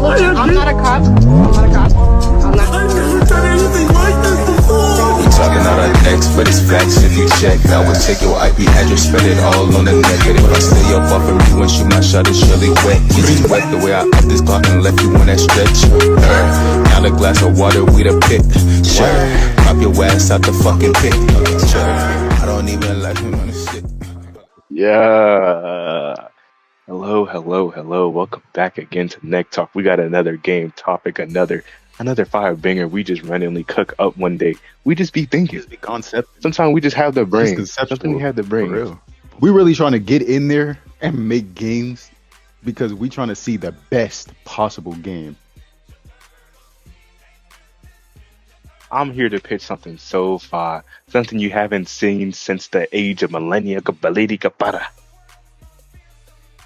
look, I'm not a cop. I'm not a cop. I'm not. I never done anything like this before. We talking out our necks, but it's facts if you check. I will take your IP address, spread it all on the net. But if I stay up off of me when shoot my shot, it's surely wet. It's wet the way I up this clock and left you on that stretch. Now the glass of water, we the pit. Sure, pop your ass out the fucking pit. Sure, I don't even like him on the shit. Yeah. Hello. Welcome back again to Neck Talk. We got another game topic, another fire banger. We just randomly cook up one day. We just be thinking. Just be concept. Sometimes we just have the brain. Conceptual. Sometimes we have the brain. For real. We really trying to get in there and make games because we trying to see the best possible game. I'm here to pitch something so far. Something you haven't seen since the age of millennia.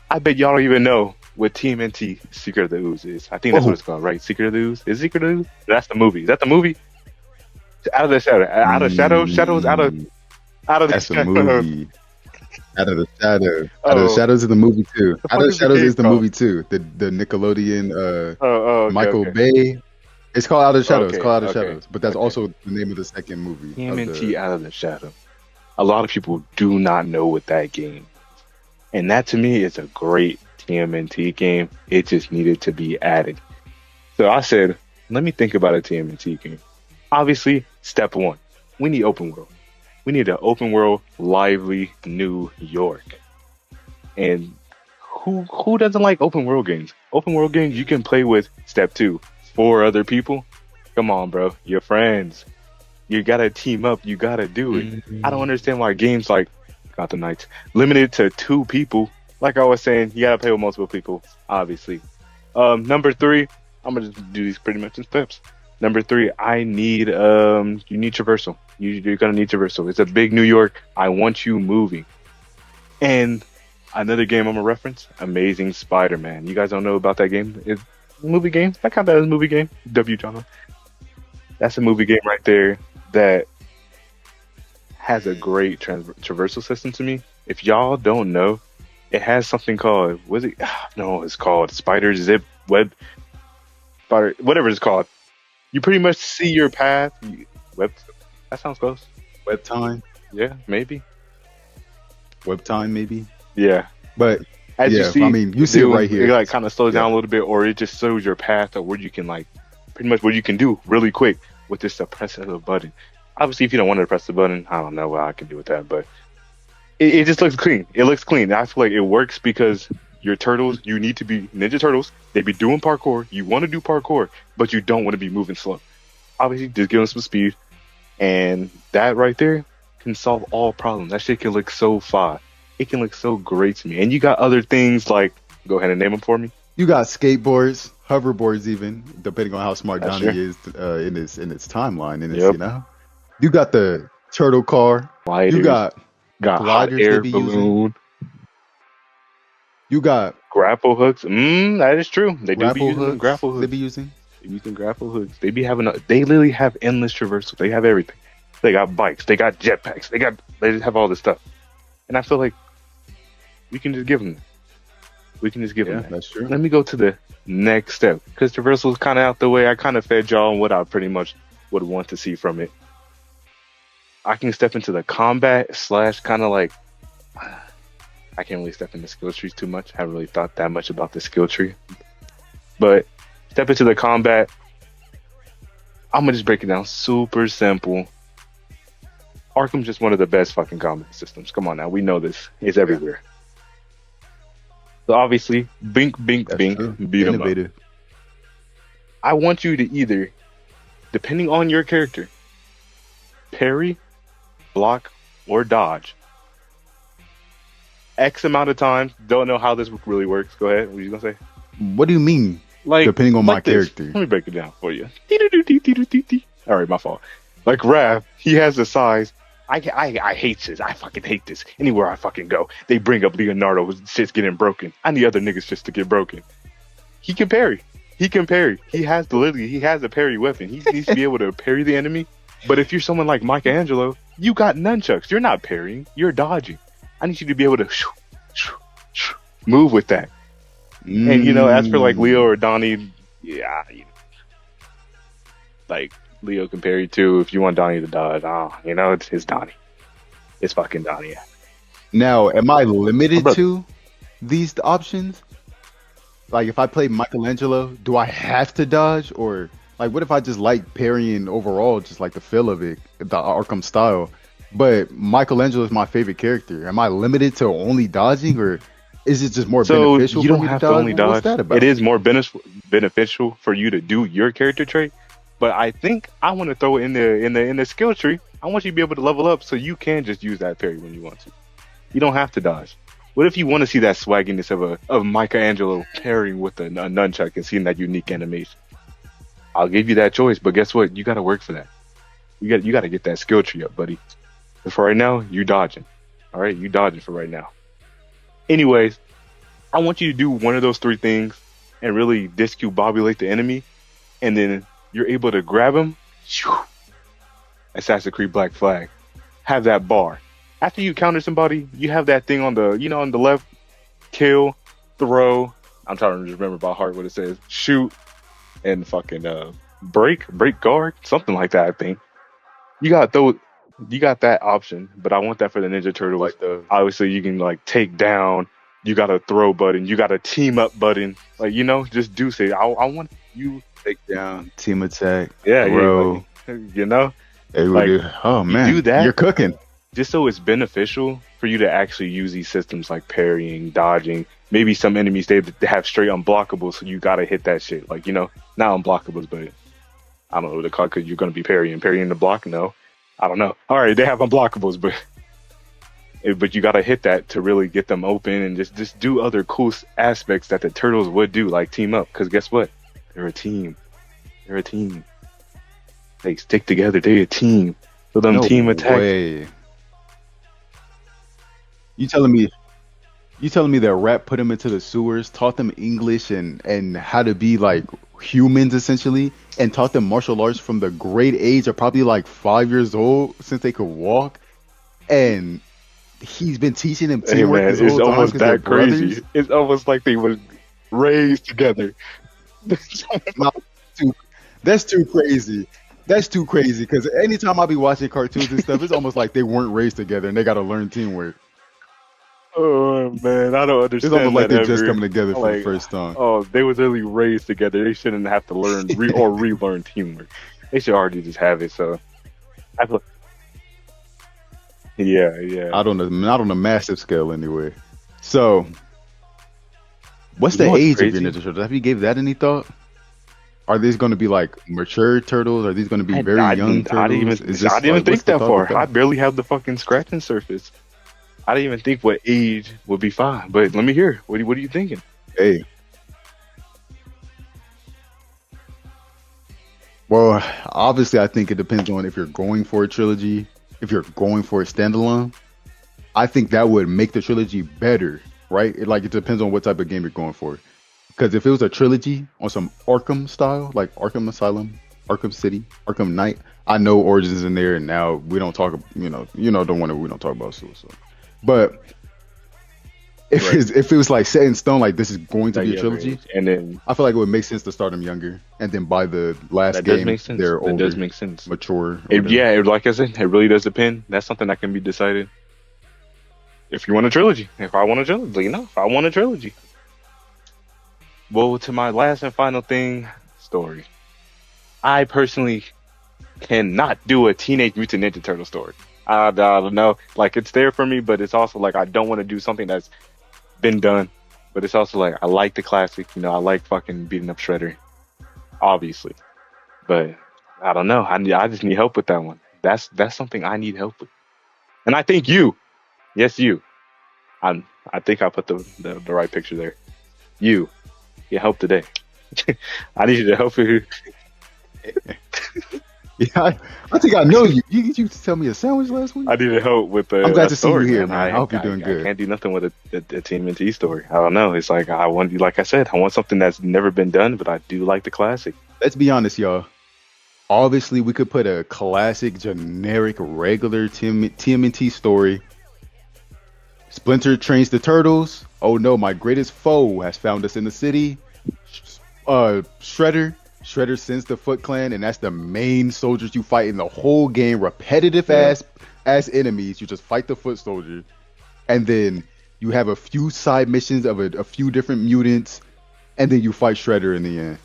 I bet y'all don't even know what TMNT Secret of the Ooze is. I think that's what it's called, right? Secret of the Ooze? Is it Secret of the Ooze? That's the movie. Is that the movie? Out of the shadow. Out of shadows. Shadows out of That's the a movie. Out of the shadow. Oh. Out of the shadows is the movie too. The Out of the fuck is the shadows game is the called? movie too. The Nickelodeon Okay, Michael okay. Bay. It's called Out of the Shadows. Okay, It's called Out of the okay, Shadows. But that's okay. also the name of the second movie. TMNT Out of the Shadow. A lot of people do not know what that game is. And that to me is a great TMNT game. It just needed to be added. So I said, let me think about a TMNT game. Obviously, step one, we need open world. We need an open world, lively New York. And who doesn't like open world games? Open world games you can play with, step two, 4 other people. Come on, bro. Your friends. You gotta team up. You gotta do it. I don't understand why games like Gotham Knights limited to 2 people. Like I was saying, you gotta play with multiple people, obviously. Number 3, I'm gonna just do these pretty much in steps. Number 3, I need you need traversal. You're gonna need traversal. It's a big New York. I want you moving. And another game I'm gonna reference, Amazing Spider-Man. You guys don't know about that game? It's a movie game. I count that as a movie game. John. That's a movie game right there that has a great traversal system to me. If y'all don't know, it has something called, No, it's called Spider Zip Web Spider, whatever it's called. You pretty much see your path. That sounds close. Web time. Yeah, maybe. Web time maybe. Yeah. But As you yeah, see, I mean, you see it right here. It like kind of slows down a little bit, or it just shows your path of where you can pretty much what you can do really quick with this press of a button. Obviously, if you don't want to press the button, I don't know what I can do with that, but it just looks clean. It looks clean. I feel like it works because your turtles, you need to be Ninja Turtles. They be doing parkour. You want to do parkour, but you don't want to be moving slow. Obviously, just give them some speed, and that right there can solve all problems. That shit can look so fine. It can look so great to me. And you got other things like, go ahead and name them for me. You got skateboards, hoverboards, even depending on how smart That's Johnny true. is in its timeline. In its, Yep. you know, you got the turtle car. Gliders, You got hot gliders air they be using. balloon, You got grapple hooks. That is true. They do be grapple using hooks. grapple They hooks. be using. They be using grapple hooks. They literally have endless traversal. They have everything. They got bikes. They got jetpacks. They just have all this stuff. And I feel like we can just give them that. We can just give them Yeah, that. that's true. Let me go to the next step, because traversal is kind of out the way. I kind of fed y'all on what I pretty much would want to see from it. I can step into the combat / kind of like, I can't really step into skill trees too much. I haven't really thought that much about the skill tree. But step into the combat. I'm going to just break it down super simple. Arkham's just one of the best fucking combat systems. Come on now. We know this. It's everywhere. So obviously, bink, That's bink, true. beat 'em up. Innovative. I want you to either, depending on your character, parry, block, or dodge. X amount of times. Don't know how this really works. Go ahead. What are you gonna say? What do you mean? Like Depending on my like this. character. Let me break it down for you. All right, my fault. Like Rav, he has the size. I hate this. I fucking hate this. Anywhere I fucking go, they bring up Leonardo. Shit's getting broken. I need other niggas just to get broken. He can parry. He has a parry weapon. He needs to be able to parry the enemy. But if you're someone like Michelangelo, you got nunchucks. You're not parrying. You're dodging. I need you to be able to move with that. And as for like Leo or Donnie, yeah, like Leo can parry too. If you want Donnie to dodge, it's Donnie. It's fucking Donnie. Now, am I My limited brother. to these options? Like, if I play Michelangelo, do I have to dodge, or like, what if I just like parrying overall, just like the feel of it, the Arkham style? But Michelangelo is my favorite character. Am I limited to only dodging, or is it just more So beneficial you for don't me to have to dodge? only What's dodge. that It about? is more beneficial for you to do your character trait. But I think I want to throw it in the skill tree. I want you to be able to level up so you can just use that parry when you want to. You don't have to dodge. What if you want to see that swagginess of Michelangelo parrying with a nunchuck and seeing that unique animation? I'll give you that choice, but guess what? You got to work for that. You got to get that skill tree up, buddy. 'Cause for right now, you dodging. All right, you dodging for right now. Anyways, I want you to do one of those three things and really discombobulate the enemy, and then you're able to grab him. Shoo, Assassin's Creed Black Flag. Have that bar. After you counter somebody, you have that thing on the left, kill, throw. I'm trying to remember by heart what it says. Shoot and fucking break guard, something like that. I think you got those. You got that option, but I want that for the Ninja Turtles. Like the Obviously, you can like take down. You got a throw button. You got a team up button. Like just do say. I want you. takedown, team attack, Yeah, yeah. throw. Like Oh you do man, that you're cooking. just so it's beneficial for you to actually use these systems like parrying, dodging. Maybe some enemies they have straight unblockables, so you gotta hit that shit. Like not unblockables, but I don't know what they call it because you're gonna be parrying the block. No, I don't know. All right, they have unblockables, but you gotta hit that to really get them open and just do other cool aspects that the turtles would do, like team up. Because guess what? They're a team. They're a team. They stick together. They're a team. So them No team attacks. way. You telling me? You telling me that rap put them into the sewers, taught them English and how to be like humans essentially, and taught them martial arts from the great age of probably like 5 years old since they could walk, and he's been teaching them Hey teamwork man, this it's whole time almost because they're that crazy. brothers. It's almost like they were raised together. No, too, that's too crazy. That's too crazy because anytime I be watching cartoons and stuff, it's almost like they weren't raised together and they got to learn teamwork. Oh man, I don't It's almost understand like that they're just ever. coming together for the Like, first time. oh, they was really raised together. They shouldn't have to learn or relearn teamwork. They should already just have it. So, I feel, yeah, yeah. Not on a massive scale anyway. So, what's You know the what's age of your crazy? Ninja Turtles? Have you gave that any thought? Are these going to be like mature turtles? Are these going to be very young I didn't turtles? even, Is this I didn't even like what's think the that thought far. with I that? barely have the fucking scratching surface. I didn't even think what age would be fine. But let me hear. What are you thinking? Hey, well, obviously, I think it depends on if you're going for a trilogy, if you're going for a standalone. I think that would make the trilogy better, right? It depends on what type of game you're going for. Because if it was a trilogy on some Arkham style, like Arkham Asylum, Arkham City, Arkham Knight, I know Origins in there, and now we don't talk, the one that we don't talk about suicide. But Right. if it was like set in stone, like this is going to That be a younger trilogy, age. And then I feel like it would make sense to start them younger, and then by the last that does game, make sense. they're That does older, make sense. mature. Or whatever. Like I said, it really does depend. That's something that can be decided. If you want a trilogy, if I want a trilogy, if I want a trilogy. Well, to my last and final thing, story. I personally cannot do a Teenage Mutant Ninja Turtle story. I don't know. Like, it's there for me, but it's also like I don't want to do something that's been done. But it's also like I like the classic. I like fucking beating up Shredder, obviously. But I don't know. I just need help with that one. That's something I need help with. And I think you, yes, you. I think I put the right picture there. You get help today. I need you to help you. Yeah, I think I know you. You tell me a sandwich last week. I need help with the. I'm glad a to see you story, here, man. I hope you're doing I good. can't do nothing with a TMNT story. I don't know. It's like I want, like I said, I want something that's never been done, but I do like the classic. Let's be honest, y'all. Obviously, we could put a classic, generic, regular TMNT story. Splinter trains the turtles. Oh no, my greatest foe has found us in the city. Shredder. Shredder sends the Foot Clan, and that's the main soldiers you fight in the whole game. Repetitive Yeah. ass enemies. You just fight the Foot Soldier, and then you have a few side missions of a few different mutants, and then you fight Shredder in the end.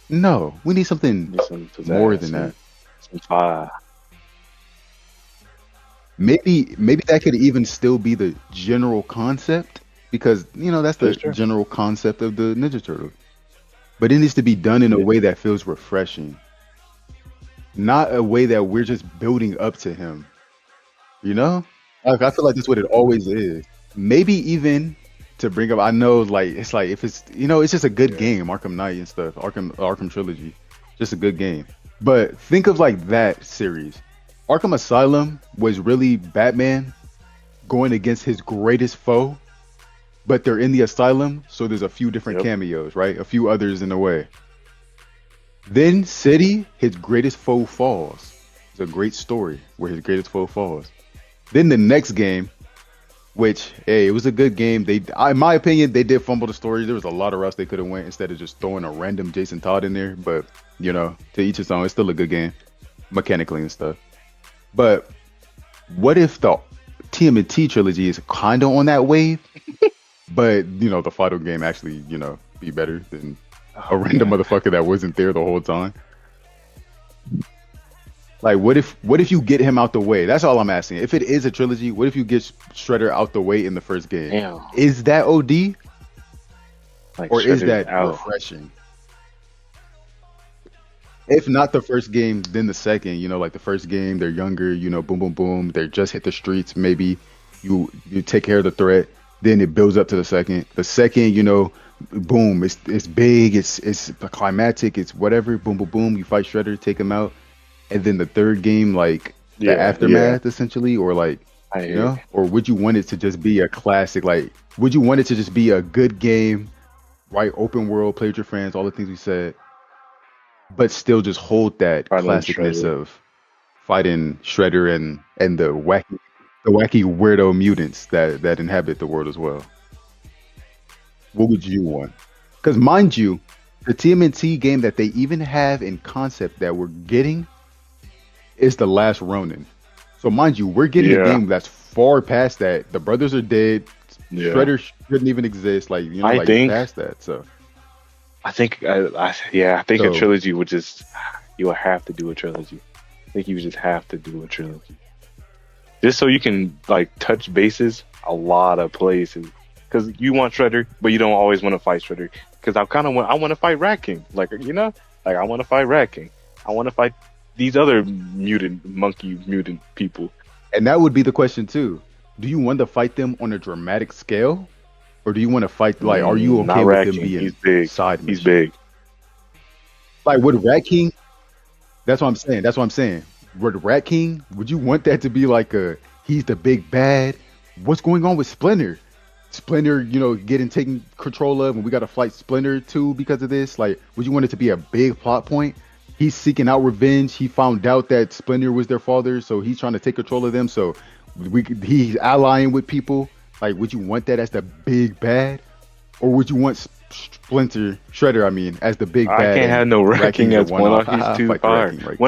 No, we need something Some more than that. Some fire. Maybe that could even still be the general concept because that's the Sure. general concept of the Ninja Turtles. But it needs to be done in a way that feels refreshing, not a way that we're just building up to him. Like I feel like that's what it always is. Maybe even to bring up, I know like it's like if it's it's just a good game, Arkham Knight and stuff, Arkham Trilogy, just a good game. But think of like that series. Arkham Asylum was really Batman going against his greatest foe, but they're in the asylum, so there's a few different Yep. cameos, right? A few others in the way. Then City, his greatest foe falls. It's a great story where his greatest foe falls. Then the next game, which hey, it was a good game. In my opinion, they did fumble the story. There was a lot of routes they could have went instead of just throwing a random Jason Todd in there. But to each his own. It's still a good game, mechanically and stuff. But what if the TMNT trilogy is kind of on that wave, but the final game actually be better than a random motherfucker that wasn't there the whole time? Like, what if you get him out the way? That's all I'm asking. If it is a trilogy, what if you get Shredder out the way in the first game? Damn. Is that OD Like or is Shredder's that out. refreshing? If not the first game, then the second. Like the first game, they're younger. Boom, boom, boom. They just hit the streets. Maybe you take care of the threat. Then it builds up to the second. The second, boom. It's big. It's climactic. It's whatever. Boom, boom, boom. You fight Shredder, take him out. And then the third game, like the Yeah, aftermath, essentially, or like I hear you. or would you want it to just be a classic? Like, would you want it to just be a good game, right? Open world, play with your friends, all the things we said, but still just hold that Fighting classicness Shredder. of fighting Shredder and the wacky weirdo mutants that inhabit the world as well. What would you want? Because mind you, the TMNT game that they even have in concept that we're getting is the Last Ronin. So mind you, we're getting a Yeah. game that's far past that. The brothers are dead. Yeah. Shredder shouldn't even exist. Like I like think- past that. So I think I think a So- trilogy would just you would have to do a trilogy. I think you would just have to do a trilogy. Just so you can like touch bases a lot of places. Because you want Shredder, but you don't always want to fight Shredder. Because I want to fight Rat King. Like I want to fight Rat King. I want to fight these other monkey mutant people. and that would be the question too. Do you want to fight them on a dramatic scale? Or do you want to fight like are you Not okay with Rat them King. being He's big. side He's missions? big. Like would Rat King That's what I'm saying. Would Rat King, would you want that to be like he's the big bad? What's going on with Splinter? Splinter, getting taken control of, and we got to fight Splinter too because of this. Like, would you want it to be a big plot point? He's seeking out revenge. He found out that Splinter was their father, so he's trying to take control of them. So he's allying with people. Like, would you want that as the big bad, or would you want Shredder? I mean, as the big bad? I can't have no Rat King King's as a one. one-off. He's too Fight the Rat far. King right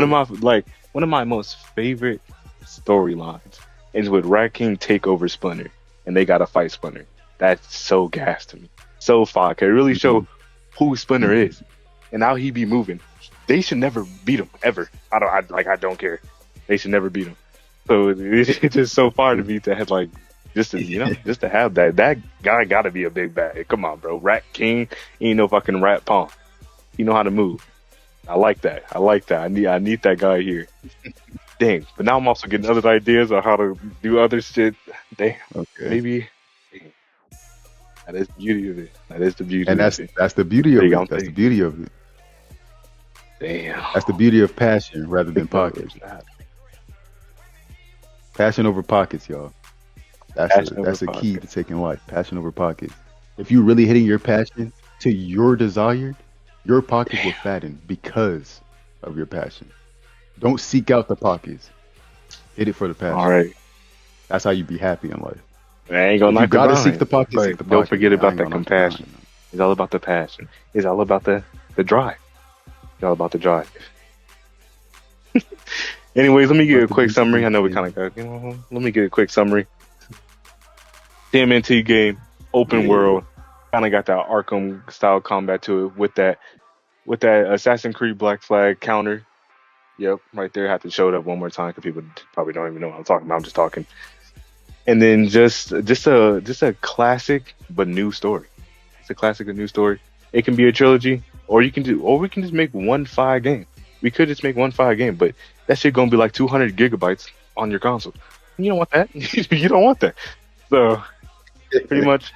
One of my most favorite storylines is with Rat King take over Splinter, and they gotta fight Splinter. That's so gas to me. So far, can really show who Splinter is and how he be moving. They should never beat him ever. I don't care. They should never beat him. So it's just so far to me to have just to have that guy gotta be a big bad. Come on, bro. Rat King ain't no fucking rat pawn. He know how to move. I like that. I need that guy here. Dang. But now I'm also getting other ideas on how to do other shit. Damn. Okay. Maybe. That is the beauty of it. That is the beauty And of it. that's the beauty of Big it. on That's the thing. beauty of it. Damn. That's the beauty of passion rather than pockets. Passion over pockets, y'all. Passion That's over a key to pockets. taking life. Passion over pockets. If you really hitting your passion to your desire, your pockets will fatten because of your passion. Don't seek out the pockets. Hit it for the passion. All right. That's how you be happy in life. I ain't gonna You knock gotta it seek the pockets. But Seek the don't pockets. forget I about ain't the gonna knock it compassion. down. It's all about the passion. It's all about the drive. It's all about the drive. Anyways, let me give you About a the quick summary. I know we baby. kind of got, let me get a quick summary. TMNT game, open Yeah. world, kind of got that Arkham style combat to it with that Assassin's Creed Black Flag counter. Yep, right there. Have to show it up one more time because people probably don't even know what I'm talking about. I'm just talking. And then just a classic but new story. It's a classic and new story. It can be a trilogy, or we can just make one fire game. We could just make one fire game, but that shit gonna be like 200 gigabytes on your console. You don't want that. You don't want that. So pretty much,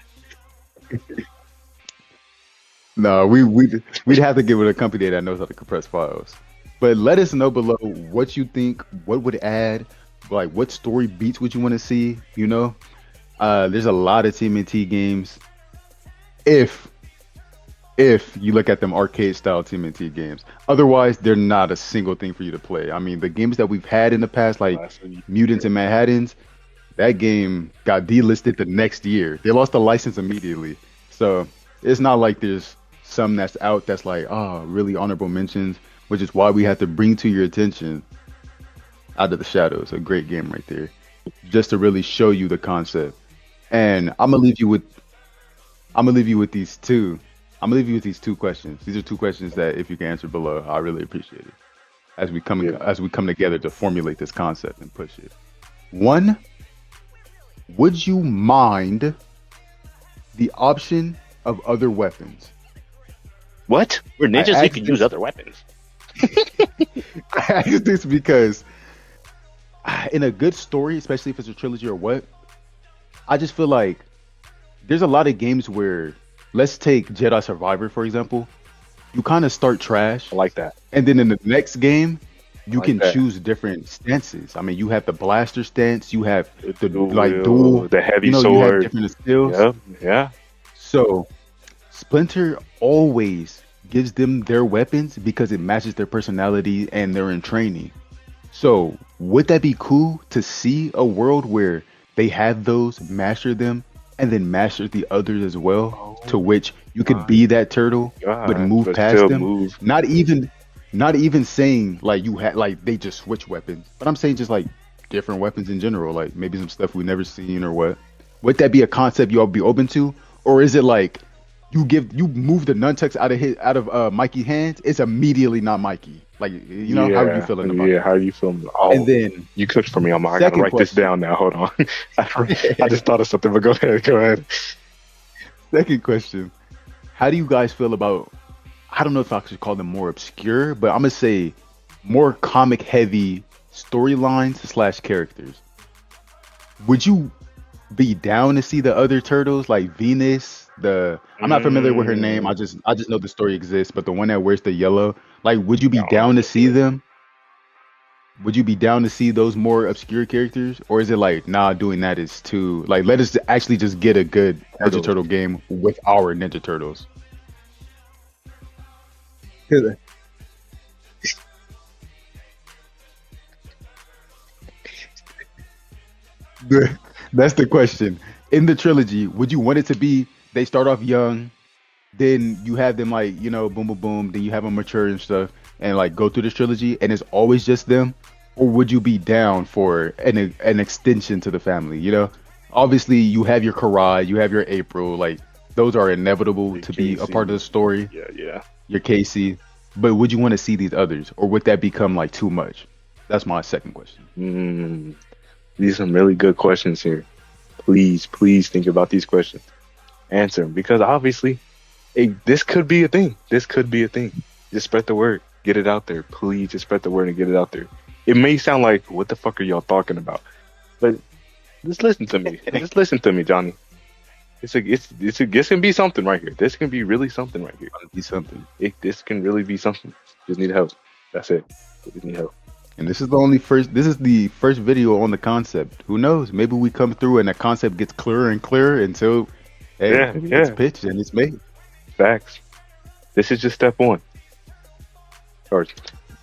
No, we'd have to give it a company that knows how to compress files. But let us know below what you think, what would add, like what story beats would you want to see, you know? There's a lot of TMNT games. If if you look at them arcade style TMNT games. Otherwise, they're not a single thing for you to play. I mean, the games that we've had in the past, like Mutants and Manhattans, that game got delisted the next year. They lost the license immediately. So it's not like there's some that's out that's like, oh, really honorable mentions, which is why we have to bring to your attention Out of the Shadows, a great game right there, just to really show you the concept. And I'm gonna leave you with these two. I'm gonna leave you with these two questions. These are two questions that if you can answer below, I really appreciate it. Yeah. As we come together to formulate this concept and push it. One, would you mind the option of other weapons? What? We're I ninjas. We asked can use this, other weapons. I asked this because in a good story, especially if it's a trilogy or what, I just feel like there's a lot of games where, let's take Jedi Survivor for example. You kind of start trash, I like that. and then in the next game, I you like can that. choose different stances. I mean, you have the blaster stance, you have the Dual like wield, dual, the heavy you have sword. different skills. Yep. Yeah. So Splinter always gives them their weapons because it matches their personality and they're in training. So would that be cool to see a world where they have those, master them, and then master the others as well, to Oh which you could my be that turtle but God. move But past still them? move. Not even not even saying like you had like they just switch weapons, but I'm saying just like different weapons in general, like maybe some stuff we've never seen or what. Would that be a concept you all be open to? Or is it like you move the nunchucks out of Mikey's hands, it's immediately not Mikey. Like how are you Yeah. feeling about Yeah. that? How are you feeling? And Oh, then you cooked for me. I gotta second write this question. down now. Hold on. I just thought of something, but go ahead. Go ahead. Second question. How do you guys feel about, I don't know if I should call them more obscure, but I'm gonna say more comic heavy storylines slash characters. Would you be down to see the other turtles like Venus? The I'm not familiar with her name. Mm, I just know the story exists, but the one that wears the yellow, like, would you be no. down to see them? Would you be down to see those more obscure characters, or is it like, nah, doing that is too like, let us actually just get a good Ninja Turtles. Turtle game with our Ninja Turtles? 'Cause That's the question. In the trilogy, would you want it to be they start off young, then you have them like, boom, boom, boom, then you have them mature and stuff, and like go through this trilogy, and it's always just them? Or would you be down for an extension to the family? Obviously you have your Karai, you have your April, like those are inevitable Your to be a part of the Casey. story. Yeah. Yeah. Your Casey, but would you want to see these others, or would that become like too much? That's my second question. Mm, these are some really good questions here. Please, please think about these questions. Answer them because obviously, this could be a thing. This could be a thing. Just spread the word. Get it out there. Please, just spread the word and get it out there. It may sound like, what the fuck are y'all talking about? But just listen to me. Just listen to me, Johnny. This can be something right here. This can be really something right here. Be something. This can really be something. Just need help. That's it. Just need help. And this is the first video on the concept. Who knows? Maybe we come through and the concept gets clearer and clearer until, hey, Yeah, it's yeah. pitched and it's made. Facts. This is just step one. Or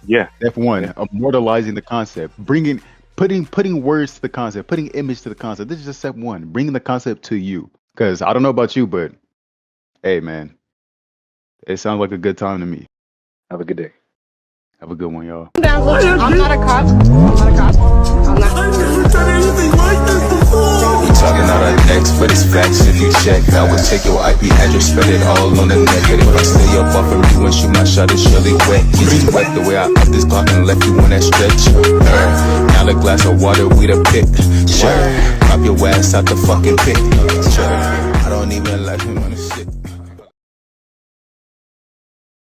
yeah, Step one, yeah. immortalizing the concept, putting words to the concept, putting image to the concept. This is just step one, bringing the concept to you. Because I don't know about you, but hey, man, It sounds like a good time to me. Have a good day. Have a good one, y'all. I'm not a cop. I'm not a cop. I'm not. I never done anything like this before. We talking out our necks, but it's facts if you check. I would take your IP address, spread it all on the net. But if I stay up off of you and shoot my shot, it's surely wet. It's wet the way I up this clock and left you on that stretch. Now the glass of water, we the pick. Sure, drop your ass out the fucking pit. Sure, I don't even like him on the shit.